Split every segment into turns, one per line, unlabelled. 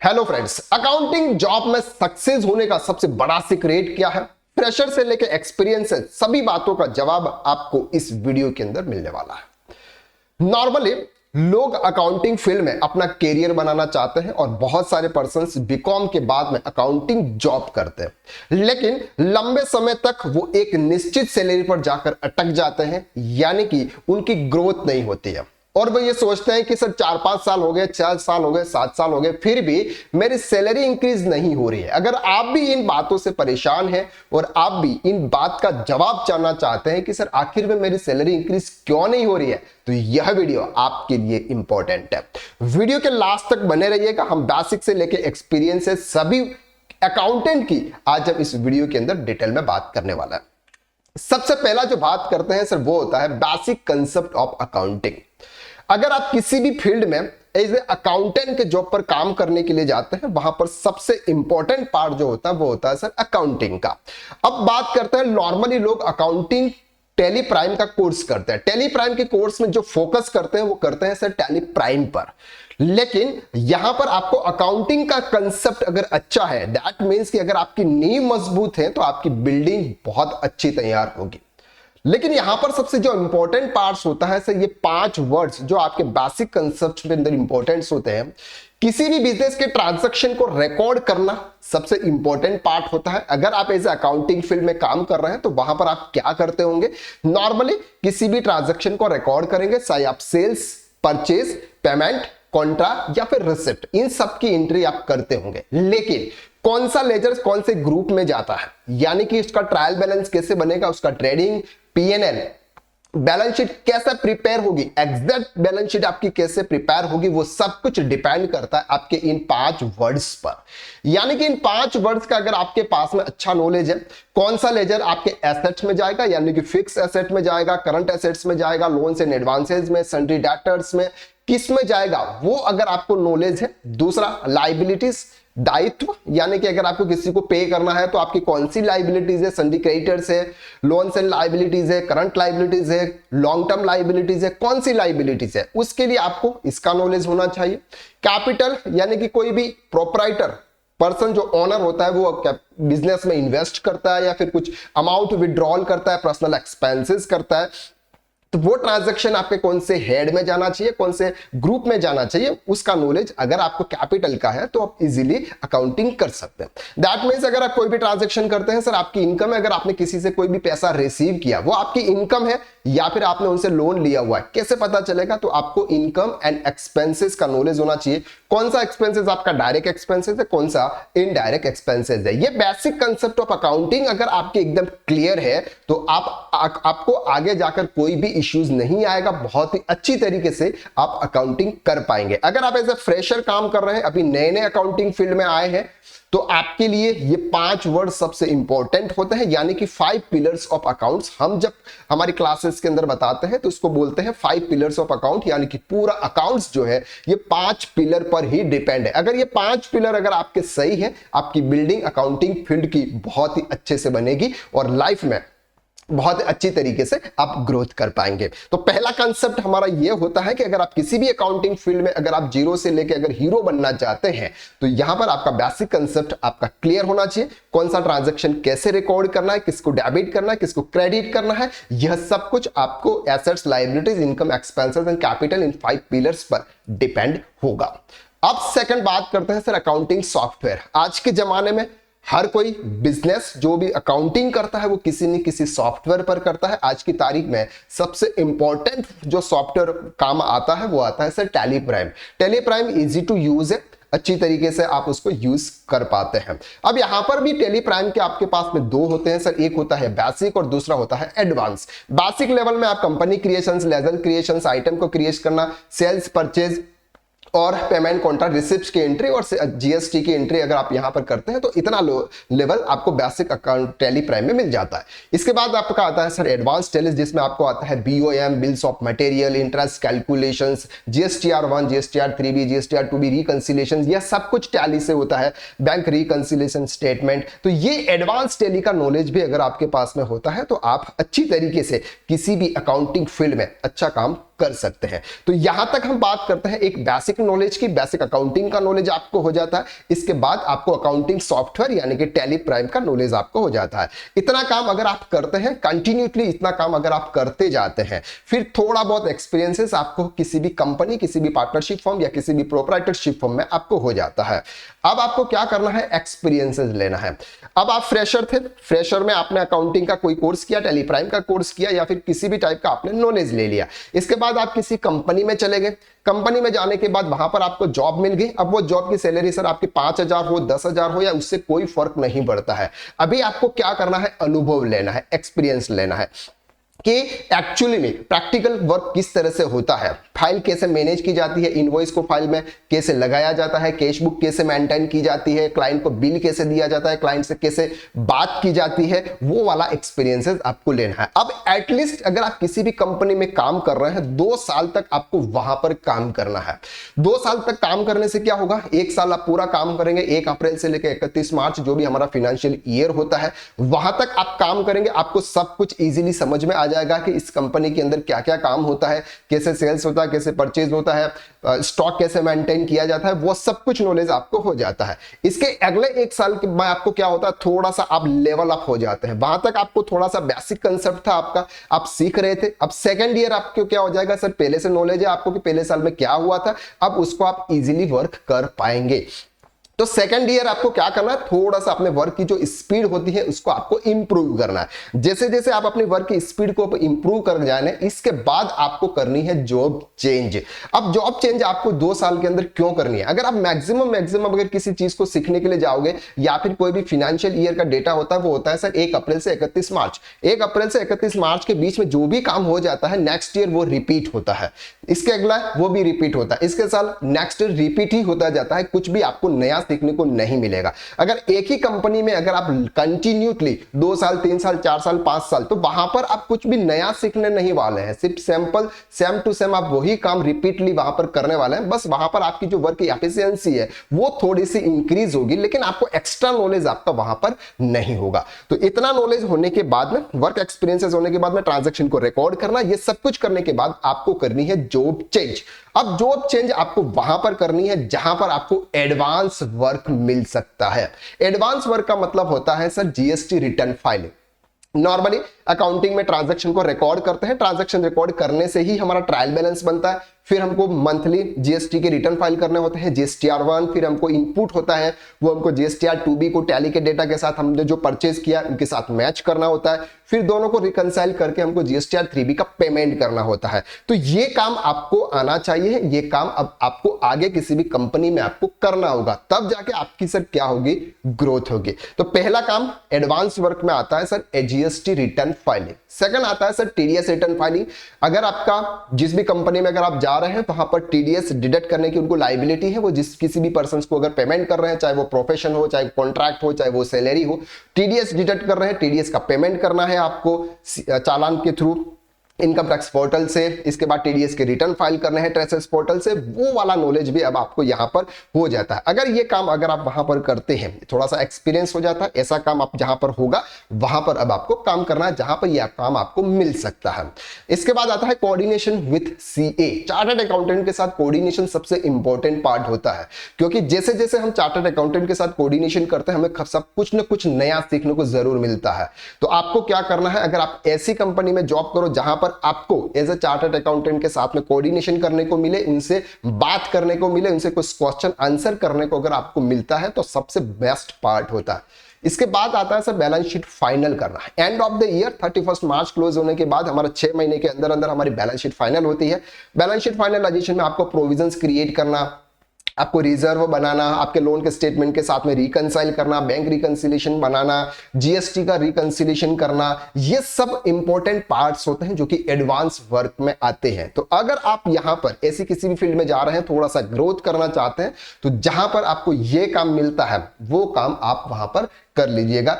Hello friends, accounting job में success होने का सबसे बड़ा सीक्रेट क्या है? प्रेशर से लेकर एक्सपीरियंस से सभी बातों का जवाब आपको इस वीडियो के अंदर मिलने वाला है। नॉर्मली लोग अकाउंटिंग फील्ड में अपना कैरियर बनाना चाहते हैं और बहुत सारे पर्संस बीकॉम के बाद में अकाउंटिंग जॉब करते हैं, लेकिन लंबे समय तक वो एक निश्चित सैलरी पर जाकर अटक जाते हैं, यानी कि उनकी ग्रोथ नहीं होती है और वो ये सोचते हैं कि सर 4-5 साल हो गए, 4 साल हो गए, 7 साल हो गए, फिर भी मेरी सैलरी इंक्रीज नहीं हो रही है। अगर आप भी इन बातों से परेशान हैं और आप भी इन बात का जवाब जानना चाहते हैं कि सर आखिर में मेरी सैलरी इंक्रीज क्यों नहीं हो रही है, तो यह वीडियो आपके लिए इंपॉर्टेंट है। वीडियो के लास्ट तक बने रहिएगा। हम बेसिक से लेके एक्सपीरियंस से सभी अकाउंटेंट की आज हम इस वीडियो के अंदर डिटेल में बात करने वाला है। सबसे पहला जो बात करते हैं सर वो होता है बेसिक कंसेप्ट ऑफ अकाउंटिंग। अगर आप किसी भी फील्ड में एज ए अकाउंटेंट के जॉब पर काम करने के लिए जाते हैं, वहां पर सबसे इंपॉर्टेंट पार्ट जो होता है वो होता है सर अकाउंटिंग का। अब बात करते हैं, नॉर्मली लोग अकाउंटिंग टैली प्राइम का कोर्स करते हैं। टैली प्राइम के कोर्स में जो फोकस करते हैं वो करते हैं सर टैली प्राइम पर, लेकिन यहां पर आपको अकाउंटिंग का कंसेप्ट अगर अच्छा है, दैट मींस कि अगर आपकी नींव मजबूत है तो आपकी बिल्डिंग बहुत अच्छी तैयार होगी। लेकिन यहां पर सबसे जो इंपॉर्टेंट पार्ट्स होता है सर, ये 5 वर्ड्स जो आपके बेसिक कंसेप्ट के अंदर इंपॉर्टेंट्स होते हैं। किसी भी बिजनेस के ट्रांजैक्शन को रिकॉर्ड करना सबसे इंपॉर्टेंट पार्ट होता है। अगर आप एज अकाउंटिंग फील्ड में काम कर रहे हैं तो वहां पर आप क्या करते होंगे? नॉर्मली किसी भी ट्रांजैक्शन को रिकॉर्ड करेंगे, चाहे आप सेल्स, परचेज, पेमेंट, कॉन्ट्रा या फिर रिसिप्ट, इन सब की एंट्री आप करते होंगे। लेकिन कौन सा लेजर कौन से ग्रुप में जाता है, यानी कि उसका ट्रायल बैलेंस कैसे बनेगा, उसका ट्रेडिंग, पीएनएल, बैलेंस शीट कैसे प्रिपेयर होगी, एग्जैक्ट बैलेंस शीट आपकी कैसे प्रिपेयर होगी, वो सब कुछ डिपेंड करता है आपके इन 5 वर्ड्स पर। यानी कि इन 5 वर्ड्स का अगर आपके पास में अच्छा नॉलेज है, कौन सा लेजर आपके एसेट्स में जाएगा, यानी कि फिक्स एसेट में जाएगा, करंट एसेट्स में जाएगा, लोन्स एंड एडवांसेस में, सन्ड्री डेटर्स में, किस में जाएगा, वो अगर आपको नॉलेज है। दूसरा लायबिलिटीज, दायित्व, यानी कि अगर आपको किसी को पे करना है तो आपकी कौन सी लायबिलिटीज है, सन्डी क्रेडिटर्स है, लोन्स एंड लायबिलिटीज है, करंट लायबिलिटीज है, लॉन्ग टर्म लायबिलिटीज है, कौन सी लायबिलिटीज है, उसके लिए आपको इसका नॉलेज होना चाहिए। कैपिटल, यानी कि कोई भी प्रोपराइटर पर्सन जो ओनर होता है वो बिजनेस में इन्वेस्ट करता है या फिर कुछ अमाउंट विड्रॉल करता है, पर्सनल एक्सपेंसेस करता है, तो वो ट्रांजैक्शन आपके कौन से हेड में जाना चाहिए, कौन से ग्रुप में जाना चाहिए, उसका नॉलेज अगर आपको कैपिटल का है तो आप इजीली अकाउंटिंग कर सकते हैं। दैट मींस अगर आप कोई भी ट्रांजैक्शन करते हैं सर, आपकी इनकम है, अगर आपने किसी से कोई भी पैसा रिसीव किया वो आपकी इनकम है या फिर आपने उनसे लोन लिया हुआ है, कैसे पता चलेगा? तो आपको इनकम एंड एक्सपेंसेस का नॉलेज होना चाहिए। कौन सा एक्सपेंसेस आपका डायरेक्ट एक्सपेंसेस है, कौन सा इनडायरेक्ट एक्सपेंसेस है। ये बेसिक कंसेप्ट ऑफ अकाउंटिंग अगर आपके एकदम क्लियर है तो आपको आगे जाकर कोई भी इश्यूज नहीं आएगा, बहुत ही अच्छी तरीके से आप अकाउंटिंग कर पाएंगे। अगर आप एज ए फ्रेशर काम कर रहे हैं, अभी नए नए अकाउंटिंग फील्ड में आए हैं, तो आपके लिए ये 5 वर्ड सबसे इंपॉर्टेंट होते हैं, यानी कि 5 पिलर्स ऑफ अकाउंट्स। हम जब हमारी क्लासेस के अंदर बताते हैं तो इसको बोलते हैं 5 पिलर्स ऑफ अकाउंट, यानी कि पूरा अकाउंट्स जो है ये 5 पिलर पर ही डिपेंड है। अगर ये 5 पिलर अगर आपके सही है, आपकी बिल्डिंग अकाउंटिंग फील्ड की बहुत ही अच्छे से बनेगी और लाइफ में बहुत अच्छी तरीके से आप ग्रोथ कर पाएंगे। तो पहला कंसेप्ट हमारा यह होता है कि अगर आप किसी भी अकाउंटिंग फील्ड में अगर आप जीरो से लेकर अगर हीरो बनना चाहते हैं तो यहां पर आपका बेसिक कंसेप्ट आपका क्लियर होना चाहिए। कौन सा ट्रांजैक्शन कैसे रिकॉर्ड करना है, किसको डेबिट करना है, किसको क्रेडिट करना है, यह सब कुछ आपको assets, liabilities, income, expenses and capital in 5 pillars पर डिपेंड होगा। अब सेकंड बात करते हैं सर अकाउंटिंग सॉफ्टवेयर। आज के जमाने में हर कोई बिजनेस जो भी अकाउंटिंग करता है वो किसी न किसी सॉफ्टवेयर पर करता है। आज की तारीख में सबसे इंपॉर्टेंट जो सॉफ्टवेयर काम आता है वो आता है sir Tally Prime. Tally Prime easy to use है, अच्छी तरीके से आप उसको यूज कर पाते हैं। अब यहां पर भी टैली प्राइम के आपके पास में 2 होते हैं सर, एक होता है बेसिक और दूसरा होता है एडवांस। बेसिक लेवल में आप company creations, ledger creations, item को क्रिएट करना, सेल्स, परचेज और पेमेंट, कॉन्ट्रैक्ट, रिसिप्ट्स की एंट्री और जीएसटी की एंट्री अगर आप यहां पर करते हैं तो इतना लेवल आपको बेसिक अकाउंट टैली प्राइम में मिल जाता है। इसके बाद आपका आता है सर एडवांस टैली, जिसमें आपको आता है BOM, bills of material, interest calculations, GSTR 1, GSTR 3B, GSTR 2B, रिकंसिलिएशंस, यह सब कुछ टैली से होता है। बैंक रिकंसिलिएशन स्टेटमेंट, तो ये एडवांस टैली का नॉलेज भी अगर आपके पास में होता है तो आप अच्छी तरीके से किसी भी अकाउंटिंग फील्ड में अच्छा काम कर सकते हैं। तो यहां तक हम बात करते हैं एक बेसिक नॉलेज की, बेसिक अकाउंटिंग का नॉलेज आपको हो जाता है। इसके बाद आपको अकाउंटिंग सॉफ्टवेयर यानी कि टैली प्राइम का नॉलेज आपको हो जाता है। इतना काम अगर आप करते हैं कंटिन्यूअसली, इतना काम अगर आप करते जाते हैं, फिर थोड़ा बहुत एक्सपीरियंसेस आपको किसी भी कंपनी, किसी भी पार्टनरशिप फर्म या किसी भी प्रोप्राइटरशिप फर्म में आपको हो जाता है। अब आपको क्या करना है, एक्सपीरियंसेस लेना है। अब आप फ्रेशर थे, फ्रेशर में आपने अकाउंटिंग का कोई कोर्स किया, टैली प्राइम का कोर्स किया या फिर किसी भी टाइप का आपने नॉलेज ले लिया। इसके बाद आप किसी कंपनी में चले गए, कंपनी में जाने के बाद वहां पर आपको जॉब मिल गई। अब वो जॉब की सैलरी सर आपकी 5,000 हो, 10,000 हो या उससे कोई फर्क नहीं पड़ता है। अभी आपको क्या करना है, अनुभव लेना है, एक्सपीरियंस लेना है कि एक्चुअली में प्रैक्टिकल वर्क किस तरह से होता है, फाइल कैसे मैनेज की जाती है, इनवॉइस को फाइल में कैसे लगाया जाता है, कैश बुक कैसे मेंटेन की जाती है, क्लाइंट को बिल कैसे दिया जाता है, क्लाइंट से कैसे बात की जाती है, वो वाला एक्सपीरियंसेस आपको लेना है। अब एटलीस्ट अगर आप किसी भी कंपनी में काम कर रहे हैं, 2 साल तक आपको वहां पर काम करना है। 2 साल तक काम करने से क्या होगा, 1 साल आप पूरा काम करेंगे, 1 अप्रैल से लेकर 31 मार्च जो भी हमारा फाइनेंशियल ईयर होता है वहां तक आप काम करेंगे। आपको सब कुछ इजीली समझ में आ जाएगा कि इस कंपनी के अंदर क्या क्या काम होता है, कैसे सेल्स होता है, कैसे परचेज होता है, स्टॉक कैसे मेंटेन किया जाता है, वो सब कुछ नॉलेज आपको हो जाता है। इसके अगले 1 साल के बाद आपको क्या होता है, थोड़ा सा आप लेवल अप हो जाते हैं। वहां तक आपको थोड़ा सा बेसिक कंसेप्ट था आपका, आप सीख रहे थे। अब सेकंड ईयर आपको क्या हो जाएगा, सर पहले से नॉलेज है आपको कि पहले साल में क्या हुआ था, अब उसको आप इजीली वर्क कर पाएंगे। तो सेकंड ईयर आपको क्या करना है, थोड़ा सा अपने वर्क की जो स्पीड होती है उसको आपको इंप्रूव करना है। जैसे जैसे आप अपनी वर्क की स्पीड को इंप्रूव कर जाए, इसके बाद आपको करनी है जॉब चेंज। अब जॉब चेंज आपको 2 साल के अंदर क्यों करनी है, अगर आप मैक्सिमम अगर किसी चीज को सीखने के लिए जाओगे या फिर कोई भी फाइनेंशियल ईयर का डेटा होता है वो होता है सर 1 अप्रैल से 31 मार्च। 1 अप्रैल से 31 मार्च के बीच में जो भी काम हो जाता है नेक्स्ट ईयर वो रिपीट होता है, इसके अगला वो भी रिपीट होता है, इसके साल नेक्स्ट ईयर रिपीट ही होता जाता है, कुछ भी आपको नया सीखने को नहीं मिलेगा। अगर एक ही कंपनी में अगर आप कंटिन्यूअसली 2 साल 3 साल 4 साल 5 साल, तो वहां पर आप कुछ भी नया सीखने नहीं वाले हैं, सिर्फ सैंपल सेम टू सेम आप वही काम रिपीटली वहां पर करने वाले हैं। बस वहां पर आपकी जो वर्क एफिशिएंसी है वो थोड़ी सी इंक्रीज होगी, लेकिन आपको एक्स्ट्रा नॉलेज आपका वहां पर नहीं होगा। तो इतना नॉलेज होने के बाद में, वर्क एक्सपीरियंसेस होने के बाद में ट्रांजैक्शन को रिकॉर्ड करना, ये सब कुछ करने के बाद आपको करनी है जॉब चेंज। अब जॉब चेंज आपको वहां पर करनी है जहां पर आपको एडवांस वर्क मिल सकता है। एडवांस वर्क का मतलब होता है sir GST return filing. Normally accounting में ट्रांजैक्शन को रिकॉर्ड करते हैं, ट्रांजैक्शन रिकॉर्ड करने से ही हमारा ट्रायल बैलेंस बनता है, फिर हमको मंथली जीएसटी के रिटर्न फाइल करने होते हैं, जीएसटीआर 1, फिर हमको इनपुट होता है वो हमको जीएसटीआर 2B को टैली के डेटा के साथ हमने जो परचेज किया उनके साथ मैच करना होता है, फिर दोनों को रिकंसाइल करके हमको जीएसटीआर 3B का पेमेंट करना होता है। तो ये काम आपको आना चाहिए, ये काम अब आपको आगे किसी भी कंपनी में आपको करना होगा, तब जाके आपकी सर क्या होगी, ग्रोथ होगी। तो पहला काम एडवांस वर्क में आता है sir GST return filing. Second आता है सर टीडीएस रिटर्न फाइलिंग। अगर आपका जिस भी कंपनी में अगर आप जा रहे हैं वहां पर टीडीएस डिडक्ट करने की उनको लायबिलिटी है, वो जिस किसी भी पर्सन को अगर पेमेंट कर रहे हैं, चाहे वो प्रोफेशन हो, चाहे कॉन्ट्रैक्ट हो, चाहे वो सैलरी हो, टीडीएस डिडक्ट कर रहे हैं, टीडीएस का पेमेंट करना है आपको चालान के थ्रू इनकम टैक्स पोर्टल से, इसके बाद टीडीएस के रिटर्न फाइल करने हैं ट्रेसेस पोर्टल से, वो वाला नॉलेज भी अब आपको यहां पर हो जाता है। अगर ये काम अगर आप वहां पर करते हैं, थोड़ा सा एक्सपीरियंस हो जाता है, ऐसा काम आप जहां पर होगा वहां पर अब आपको काम करना है जहां पर यह काम आपको मिल सकता है। इसके बाद आता है coordination with CA. Chartered accountant के साथ कोऑर्डिनेशन सबसे इंपॉर्टेंट पार्ट होता है, क्योंकि जैसे जैसे हम चार्टर्ड अकाउंटेंट के साथ कोऑर्डिनेशन करते हैं हमें सब कुछ ना कुछ नया सीखने को जरूर मिलता है। तो आपको क्या करना है, अगर आप ऐसी कंपनी में जॉब करो जहां पर आपको एज ए चार्टर्ड अकाउंटेंट के साथ में कोऑर्डिनेशन करने को मिले, उनसे बात करने को मिले, उनसे कुछ क्वेश्चन आंसर करने को अगर आपको मिलता है तो सबसे बेस्ट पार्ट होता है। इसके बाद आता है सर बैलेंस शीट फाइनल करना। End of the year 31 March close होने के बाद हमारा 6 महीने के अंदर अंदर हमारी बैलेंस शीट फाइनल होती है। बैलेंस शीट फाइनलाइजेशन में आपको प्रोविजंस क्रिएट करना, आपको रिजर्व बनाना, आपके लोन के स्टेटमेंट के साथ में रिकंसाइल करना, बैंक रिकंसिलेशन बनाना, जीएसटी का रिकंसिलेशन करना, ये सब इंपॉर्टेंट पार्ट्स होते हैं जो कि एडवांस वर्क में आते हैं। तो अगर आप यहां पर ऐसी किसी भी फील्ड में जा रहे हैं, थोड़ा सा ग्रोथ करना चाहते हैं, तो जहां पर आपको ये काम मिलता है वो काम आप वहां पर कर लीजिएगा।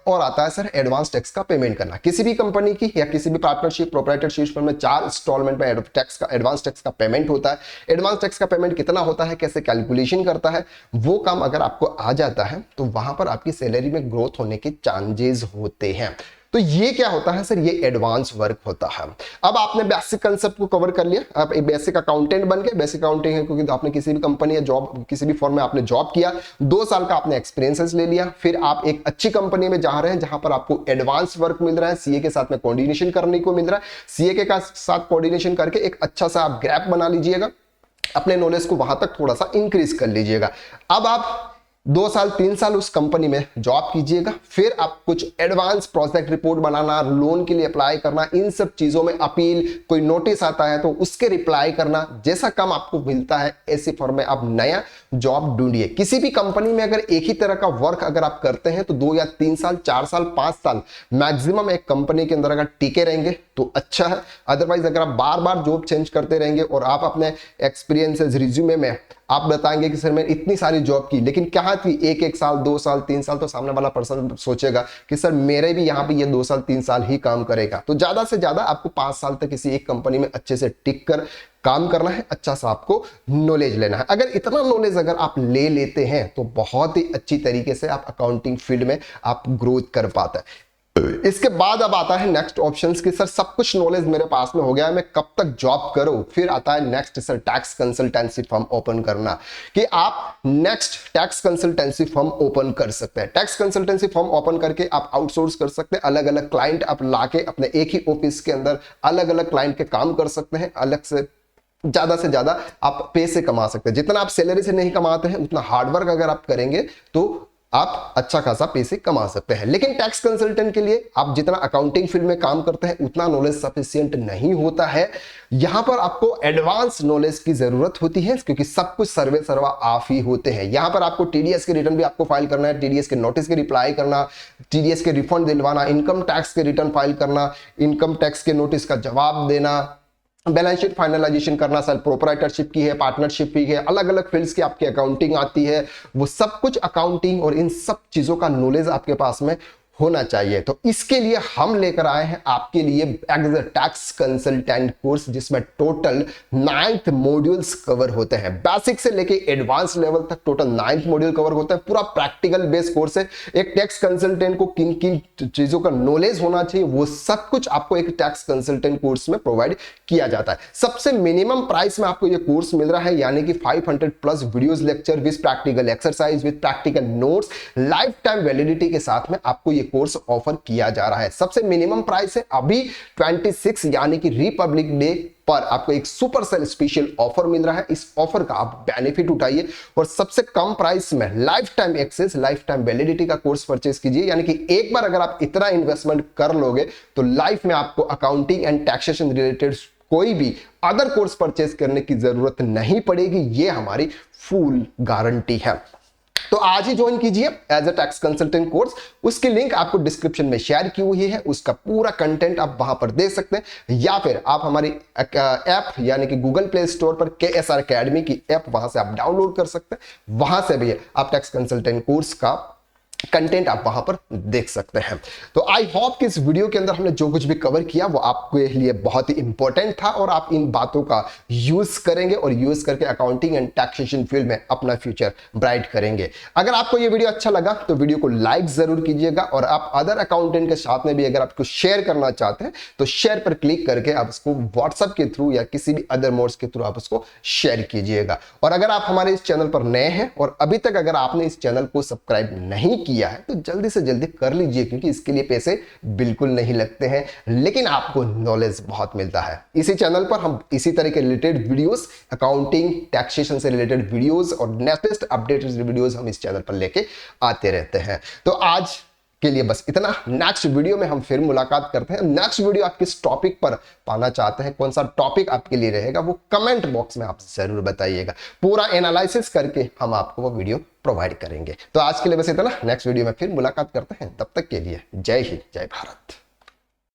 और आता है सर एडवांस टैक्स का पेमेंट करना। किसी भी कंपनी की या किसी भी पार्टनरशिप प्रोप्राइटरशिप में 4 इंस्टॉलमेंट में एडवांस टैक्स का पेमेंट होता है। एडवांस टैक्स का पेमेंट कितना होता है, कैसे कैलकुलेशन करता है, वो काम अगर आपको आ जाता है तो वहां पर आपकी सैलरी में ग्रोथ होने के चांसेस होते हैं। तो ये क्या होता है सर, ये एडवांस वर्क होता है। अब आपने बेसिक कंसेप्ट को कवर कर लिया, आप एक बेसिक अकाउंटेंट बन गए। बेसिक अकाउंटिंग है क्योंकि आपने किसी भी कंपनी या जॉब, किसी भी फॉर्म में आपने जॉब किया, 2 साल का आपने एक्सपीरियंसेस ले लिया, फिर आप एक अच्छी कंपनी में जा रहे हैं जहां पर आपको एडवांस वर्क मिल रहा है, सीए के साथ में कोऑर्डिनेशन करने को मिल रहा है। सीए के साथ कोऑर्डिनेशन करके एक अच्छा सा आप ग्रैप बना लीजिएगा, अपने नॉलेज को वहां तक थोड़ा सा इंक्रीज कर लीजिएगा। अब आप 2 साल 3 साल उस कंपनी में जॉब कीजिएगा, फिर आप कुछ एडवांस प्रोजेक्ट रिपोर्ट बनाना, लोन के लिए अप्लाई करना, इन सब चीजों में अपील, कोई नोटिस आता है तो उसके रिप्लाई करना, जैसा काम आपको मिलता है ऐसे फॉर्म में आप नया जॉब ढूंढिए। किसी भी कंपनी में अगर एक ही तरह का वर्क अगर आप करते हैं तो 2 या 3 साल, 4 साल, 5 साल मैक्सिमम एक कंपनी के अंदर अगर टिके रहेंगे तो अच्छा है। अदरवाइज अगर आप बार बार जॉब चेंज करते रहेंगे और आप अपने एक्सपीरियंसेस रिज्यूमे में आप बताएंगे कि सर मैंने इतनी सारी जॉब की लेकिन क्या थी 1 साल 2 साल 3 साल, तो सामने वाला पर्सन सोचेगा कि सर मेरे भी यहाँ पे ये 2 साल 3 साल ही काम करेगा। तो ज्यादा से ज्यादा आपको 5 साल तक किसी एक कंपनी में अच्छे से टिक कर काम करना है, अच्छा सा आपको नॉलेज लेना है। अगर इतना नॉलेज अगर आप ले लेते हैं तो बहुत ही अच्छी तरीके से आप अकाउंटिंग फील्ड में आप ग्रोथ कर पाते हैं। इसके बाद अब आता है नेक्स्ट ऑप्शंस कि सर सब कुछ नॉलेज मेरे पास में हो गया है, मैं कब तक जॉब करूं। फिर आता है next sir tax consultancy firm open करना, कि आप next tax consultancy firm open कर सकते हैं। टैक्स कंसल्टेंसी फर्म ओपन करके आप आउटसोर्स कर सकते हैं, अलग अलग क्लाइंट आप लाके अपने एक ही ऑफिस के अंदर अलग अलग क्लाइंट के काम कर सकते हैं। अलग से ज्यादा आप पैसे कमा सकते हैं। जितना आप सैलरी से नहीं कमाते हैं उतना हार्डवर्क अगर आप करेंगे तो आप अच्छा खासा पैसे कमा सकते हैं। लेकिन टैक्स कंसल्टेंट के लिए आप जितना अकाउंटिंग फील्ड में काम करते हैं उतना नॉलेज सफिशिएंट नहीं होता है। यहां पर आपको एडवांस नॉलेज की जरूरत होती है क्योंकि सब कुछ सर्वे सर्वा आप ही होते हैं। यहां पर आपको टीडीएस के रिटर्न भी आपको फाइल करना है, टीडीएस के नोटिस के रिप्लाई करना, टीडीएस के रिफंड दिलवाना, इनकम टैक्स के रिटर्न फाइल करना, इनकम टैक्स के नोटिस का जवाब देना, बैलेंस शीट फाइनलाइजेशन करना, सर प्रोप्राइटरशिप की है, पार्टनरशिप की है, अलग अलग फील्ड्स की आपकी अकाउंटिंग आती है, वो सब कुछ अकाउंटिंग और इन सब चीजों का नॉलेज आपके पास में होना चाहिए। तो इसके लिए हम लेकर आए हैं आपके लिए टैक्स कंसल्टेंट कोर्स, जिसमें टोटल 9 मॉड्यूल्स कवर होते हैं। बेसिक से लेके एडवांस लेवल तक टोटल 9 मॉड्यूल कवर होता है। पूरा प्रैक्टिकल बेस्ड कोर्स है। एक टैक्स कंसल्टेंट को किन किन चीजों का नॉलेज होना चाहिए वो सब कुछ आपको एक टैक्स कंसल्टेंट कोर्स में प्रोवाइड किया जाता है। सबसे मिनिमम प्राइस में आपको ये कोर्स मिल रहा है, यानी कि 500 plus videos lecture with practical exercise with practical notes, life time validity के साथ में आपको ये कोर्स ऑफर किया जा रहा है। सबसे मिनिमम प्राइस है अभी 26 यानी कि रिपब्लिक डे पर आपको एक सुपर सेल स्पेशल ऑफर मिल रहा है। इस ऑफर का आप बेनिफिट उठाइए और सबसे कम प्राइस में lifetime access, lifetime validity का कोर्स परचेस कीजिए। यानी कि एक बार अगर आप इतना इन्वेस्टमेंट कर लोगे तो लाइफ में आपको अकाउंटिंग एंड टैक्सेशन रिलेटेड कोई भी अदर कोर्स परचेस करने की जरूरत नहीं पड़ेगी। ये हमारी फुल गारंटी है। तो आज ही ज्वाइन कीजिए as a tax consultant course. उसकी लिंक आपको डिस्क्रिप्शन में शेयर की हुई है, उसका पूरा कंटेंट आप वहां पर देख सकते हैं, या फिर आप हमारी ऐप यानी कि गूगल प्ले स्टोर पर KSR अकेडमी की ऐप वहां से आप डाउनलोड कर सकते हैं। वहां से भी आप टैक्स कंसल्टेंट कोर्स का कंटेंट आप वहां पर देख सकते हैं। तो आई होप कि इस वीडियो के अंदर हमने जो कुछ भी कवर किया वो आपके लिए बहुत ही इंपॉर्टेंट था और आप इन बातों का यूज करेंगे और यूज करके अकाउंटिंग एंड टैक्सेशन फील्ड में अपना फ्यूचर ब्राइट करेंगे। अगर आपको ये वीडियो अच्छा लगा तो वीडियो को लाइक जरूर कीजिएगा और आप अदर अकाउंटेंट के साथ में भी अगर आपको शेयर करना चाहते हैं तो शेयर पर क्लिक करके आप उसको व्हाट्सएप के थ्रू या किसी भी अदर मोड्स के थ्रू आप उसको शेयर कीजिएगा। और अगर आप हमारे इस चैनल पर नए हैं और अभी तक अगर आपने इस चैनल को सब्सक्राइब नहीं किया है तो जल्दी से जल्दी कर लीजिए, क्योंकि इसके लिए पैसे बिल्कुल नहीं लगते हैं, लेकिन आपको नॉलेज बहुत मिलता है। इसी चैनल पर हम इसी तरह के रिलेटेड वीडियोस, अकाउंटिंग टैक्सेशन से रिलेटेड वीडियोस और लेटेस्ट अपडेटेड वीडियोस हम इस चैनल पर लेके आते रहते हैं। तो आज के लिए बस इतना। नेक्स्ट वीडियो में हम फिर मुलाकात करते हैं। नेक्स्ट वीडियो आप किस टॉपिक पर पाना चाहते हैं, कौन सा टॉपिक आपके लिए रहेगा, वो कमेंट बॉक्स में आप जरूर बताइएगा। पूरा एनालिसिस करके हम आपको वो वीडियो प्रोवाइड करेंगे। तो आज के लिए बस इतना। नेक्स्ट वीडियो में फिर मुलाकात करते हैं। तब तक के लिए जय हिंद, जय भारत।